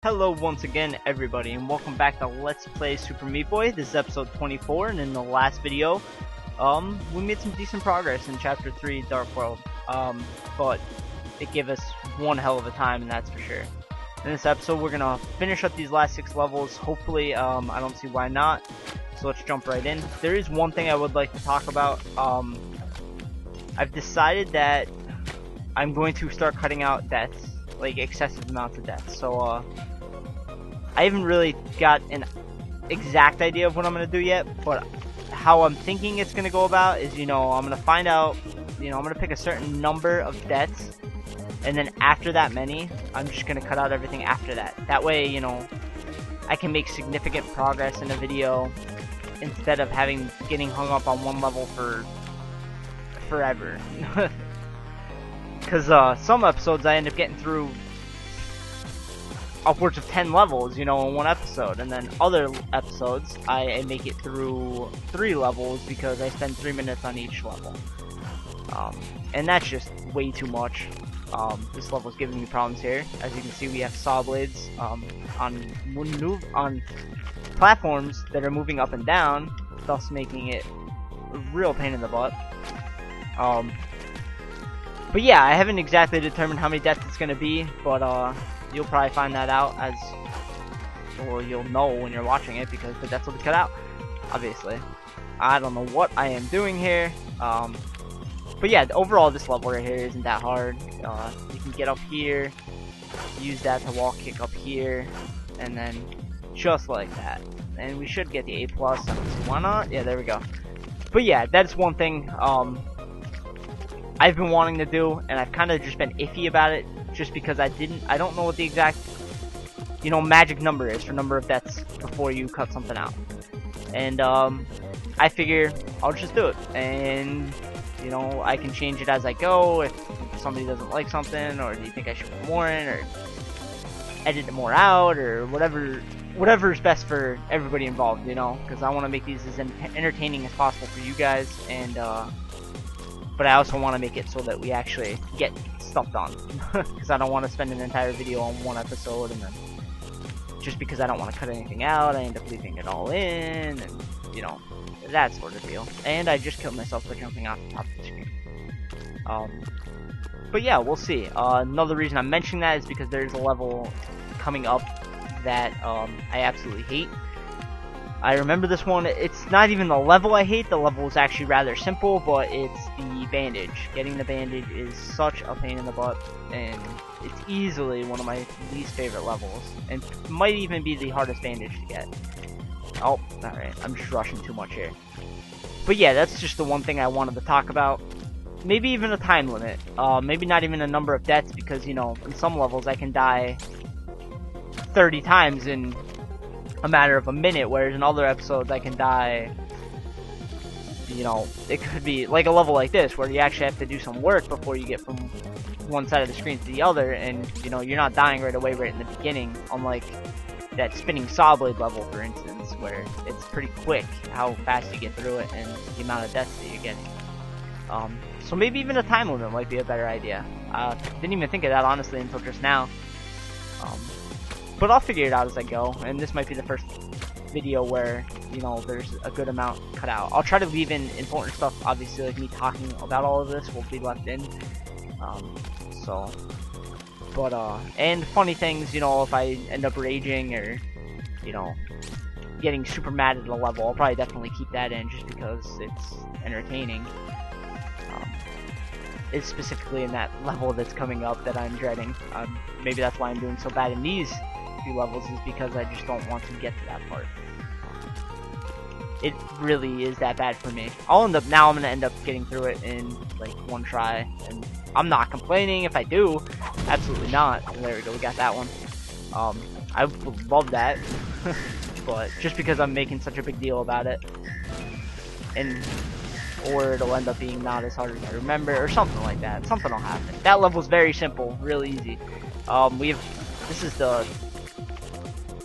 Hello once again everybody, and welcome back to Let's Play Super Meat Boy. This is episode 24, and in the last video, we made some decent progress in chapter 3, Dark World. But it gave us one hell of a time, and that's for sure. In this episode, we're gonna finish up these last 6 levels. Hopefully, I don't see why not. So let's jump right in. There is one thing I would like to talk about. I've decided that I'm going to start cutting out deaths, like excessive amounts of deaths. So, I haven't really got an exact idea of what I'm going to do yet, but how I'm thinking it's going to go about is, I'm going to find out, I'm going to pick a certain number of deaths, and then after that many, I'm just going to cut out everything after that. That way, I can make significant progress in a video instead of getting hung up on one level for forever. Because some episodes I end up getting through upwards of 10 levels, in one episode, and then other episodes I make it through 3 levels because I spend 3 minutes on each level. And that's just way too much. This level's giving me problems here. As you can see, we have saw blades on platforms that are moving up and down, thus making it a real pain in the butt. But yeah, I haven't exactly determined how many deaths it's gonna be, but you'll probably find that out or you'll know when you're watching it, because the deaths will be cut out, obviously. I don't know what I am doing here, but yeah, overall this level right here isn't that hard. You can get up here, use that to wall kick up here, and then just like that. And we should get the A+, why not? Yeah, there we go. But yeah, that's one thing I've been wanting to do, and I've kind of just been iffy about it, just because I don't know what the exact, magic number is for number of deaths before you cut something out. And, I figure I'll just do it, and, I can change it as I go if somebody doesn't like something, or do you think I should put more in, or edit it more out, or whatever is best for everybody involved, because I want to make these as entertaining as possible for you guys, and, but I also want to make it so that we actually get stuff done, because I don't want to spend an entire video on one episode, and then just because I don't want to cut anything out, I end up leaving it all in, and that sort of deal. And I just killed myself by jumping off the top of the screen. But yeah, we'll see. Another reason I'm mentioning that is because there's a level coming up that I absolutely hate. I remember this one. It's not even the level I hate. The level is actually rather simple, but it's the bandage. Getting the bandage is such a pain in the butt, and it's easily one of my least favorite levels, and might even be the hardest bandage to get. Oh, alright, I'm just rushing too much here. But yeah, that's just the one thing I wanted to talk about. Maybe even a time limit. Maybe not even a number of deaths, because, in some levels I can die 30 times in a matter of a minute, whereas in other episodes I can die, it could be like a level like this where you actually have to do some work before you get from one side of the screen to the other, and you're not dying right away right in the beginning, unlike that spinning saw blade level, for instance, where it's pretty quick how fast you get through it and the amount of deaths that you're getting. So maybe even a time limit might be a better idea. Didn't even think of that honestly until just now. But I'll figure it out as I go, and this might be the first video where, there's a good amount cut out. I'll try to leave in important stuff, obviously, like me talking about all of this will be left in. And funny things, if I end up raging or, getting super mad at a level, I'll probably definitely keep that in just because it's entertaining. It's specifically in that level that's coming up that I'm dreading. Maybe that's why I'm doing so bad in these few levels, is because I just don't want to get to that part. It really is that bad for me. I'm gonna end up getting through it in like one try, and I'm not complaining if I do. Absolutely not. There we go, we got that one. I would love that, but just because I'm making such a big deal about it, or it'll end up being not as hard as I remember, or something like that. Something will happen. That level's very simple, real easy. This is the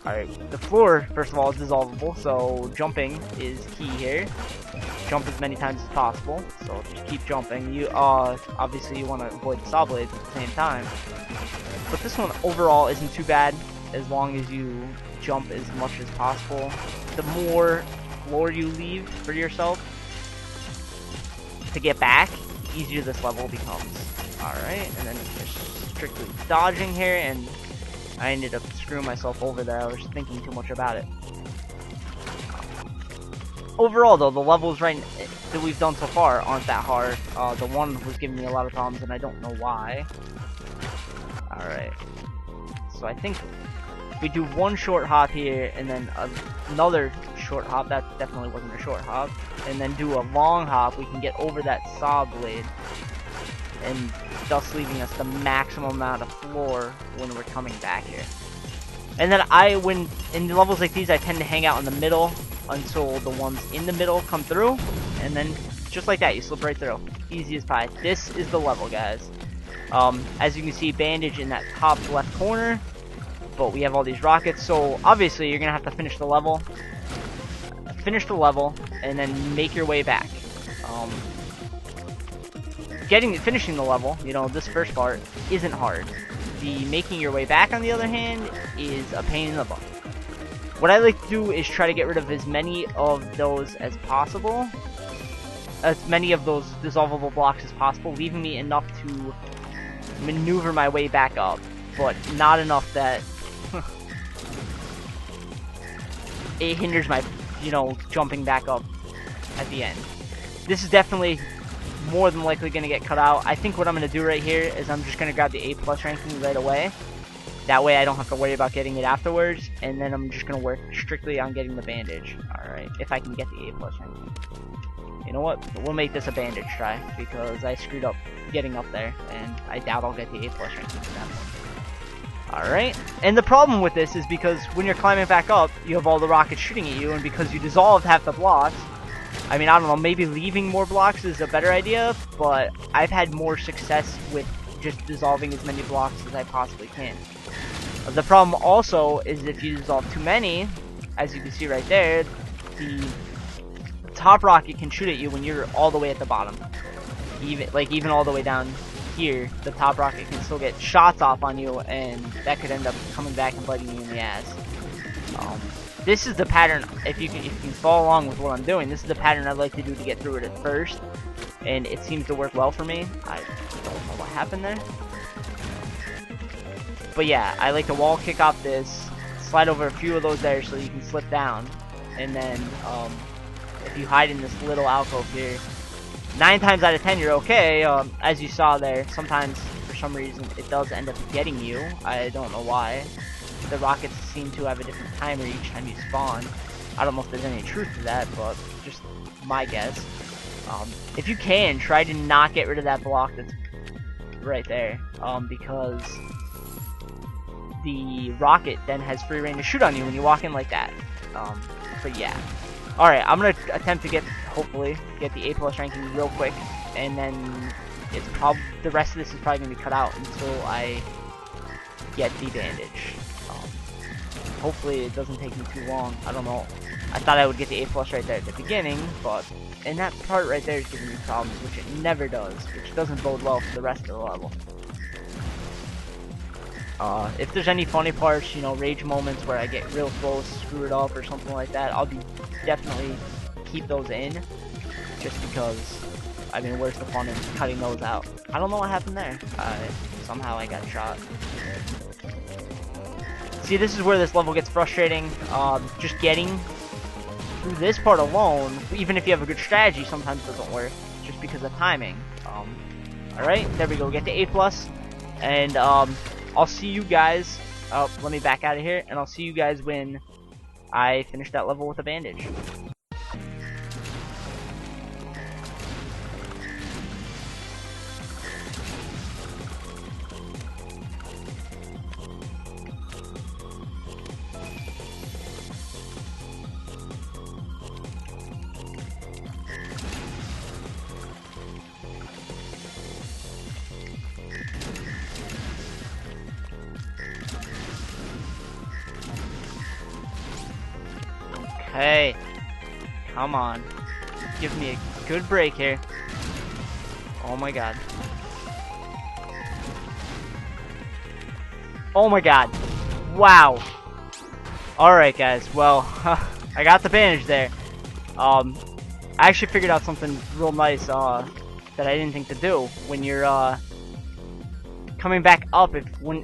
Alright, the floor, first of all, is dissolvable, so jumping is key here. Jump as many times as possible, so just keep jumping. Obviously you want to avoid the saw blades at the same time. But this one overall isn't too bad. as long as you jump as much as possible. The more floor you leave for yourself to get back, the easier this level becomes. Alright, and then just strictly dodging here, and I ended up screwing myself over there. I was thinking too much about it. Overall, though, the levels that we've done so far aren't that hard. The one was giving me a lot of problems, and I don't know why. Alright. So I think we do one short hop here, and then another short hop. That definitely wasn't a short hop. And then do a long hop. We can get over that saw blade, and thus leaving us the maximum amount of floor when we're coming back here. And then when in levels like these, I tend to hang out in the middle until the ones in the middle come through, and then just like that, you slip right through. Easy as pie. This is the level, guys. As you can see, Bandage in that top left corner, but we have all these rockets, so obviously you're gonna have to finish the level, and then make your way back. Finishing the level, you know, this first part isn't hard. The making your way back, on the other hand, is a pain in the butt. What I like to do is try to get rid of as many of those as possible, as many of those dissolvable blocks as possible, leaving me enough to maneuver my way back up, but not enough that it hinders my, you know, jumping back up at the end. This is definitely more than likely going to get cut out. I think what I'm going to do right here is I'm just going to grab the A+ ranking right away. That way I don't have to worry about getting it afterwards, and then I'm just going to work strictly on getting the Bandage. Alright, if I can get the A+ ranking. You know what? We'll make this a Bandage try, because I screwed up getting up there, and I doubt I'll get the A+ ranking for that one. Alright, and the problem with this is because when you're climbing back up, you have all the rockets shooting at you, and because you dissolved half the blocks, I mean, I don't know, maybe leaving more blocks is a better idea, but I've had more success with just dissolving as many blocks as I possibly can. The problem also is if you dissolve too many, as you can see right there, the top rocket can shoot at you when you're all the way at the bottom. Even all the way down here, the top rocket can still get shots off on you, and that could end up coming back and biting you in the ass. This is the pattern, if you can follow along with what I'm doing, this is the pattern I like to do to get through it at first, and it seems to work well for me. I don't know what happened there. But yeah, I like to wall kick off this, slide over a few of those there so you can slip down, and then if you hide in this little alcove here, 9 times out of 10 you're okay. As you saw there, sometimes for some reason it does end up getting you. I don't know why. The rockets seem to have a different timer each time you spawn. I don't know if there's any truth to that, but just my guess. If you can, try to not get rid of that block that's right there, because the rocket then has free reign to shoot on you when you walk in like that. But yeah. Alright, I'm gonna attempt to hopefully get the A+ ranking real quick, and then the rest of this is probably gonna be cut out until I get the Bandage. Hopefully it doesn't take me too long. I don't know. I thought I would get the A+ right there at the beginning, but and that part right there is giving me problems, which it never does, which doesn't bode well for the rest of the level. If there's any funny parts, you know, rage moments where I get real close, screw it up or something like that, I'll definitely keep those in, just because, I mean, where's the fun in cutting those out? I don't know what happened there. Somehow I got shot. See, this is where this level gets frustrating. Just getting through this part alone, even if you have a good strategy, sometimes doesn't work, just because of timing. Alright, there we go, get the A+, and I'll see you guys, let me back out of here, and I'll see you guys when I finish that level with a Bandage. Hey, come on. Give me a good break here. Oh my god. Oh my god. Wow. Alright guys, well, I got the bandage there. I actually figured out something real nice that I didn't think to do. When you're coming back up,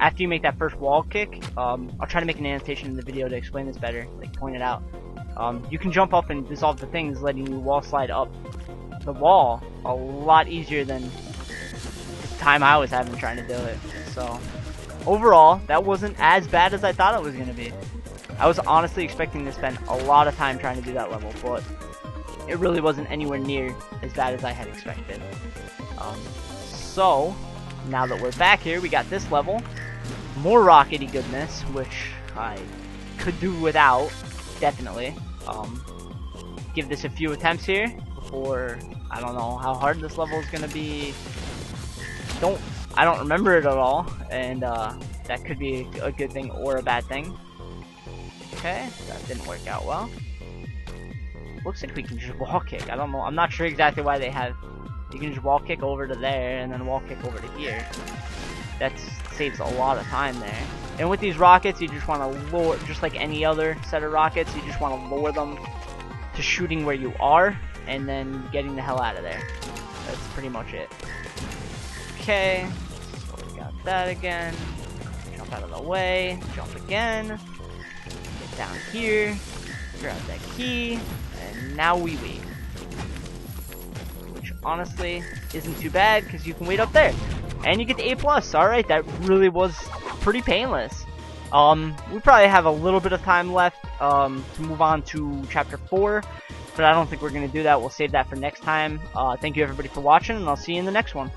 after you make that first wall kick, I'll try to make an annotation in the video to explain this better, like point it out. You can jump up and dissolve the things, letting you wall slide up the wall a lot easier than the time I was having trying to do it. So overall, that wasn't as bad as I thought it was going to be. I was honestly expecting to spend a lot of time trying to do that level, but it really wasn't anywhere near as bad as I had expected. So now that we're back here, we got this level, more rockety goodness, which I could do without, definitely. Give this a few attempts here before. I don't know how hard this level is gonna be. I don't remember it at all, and that could be a good thing or a bad thing. Okay, that didn't work out well. Looks like we can just wall kick. I don't know. I'm not sure exactly why they have. You can just wall kick over to there and then wall kick over to here. That saves a lot of time there. And with these rockets, you just want to lower, just like any other set of rockets, you just want to lower them to shooting where you are and then getting the hell out of there. That's pretty much it. Okay, so we got that again. Jump out of the way, jump again. Get down here, grab that key, and now we wait. Which honestly isn't too bad because you can wait up there. And you get the A+. Alright, that really was pretty painless. We probably have a little bit of time left to move on to chapter 4, but I don't think we're going to do that. We'll save that for next time. Thank you everybody for watching, and I'll see you in the next one.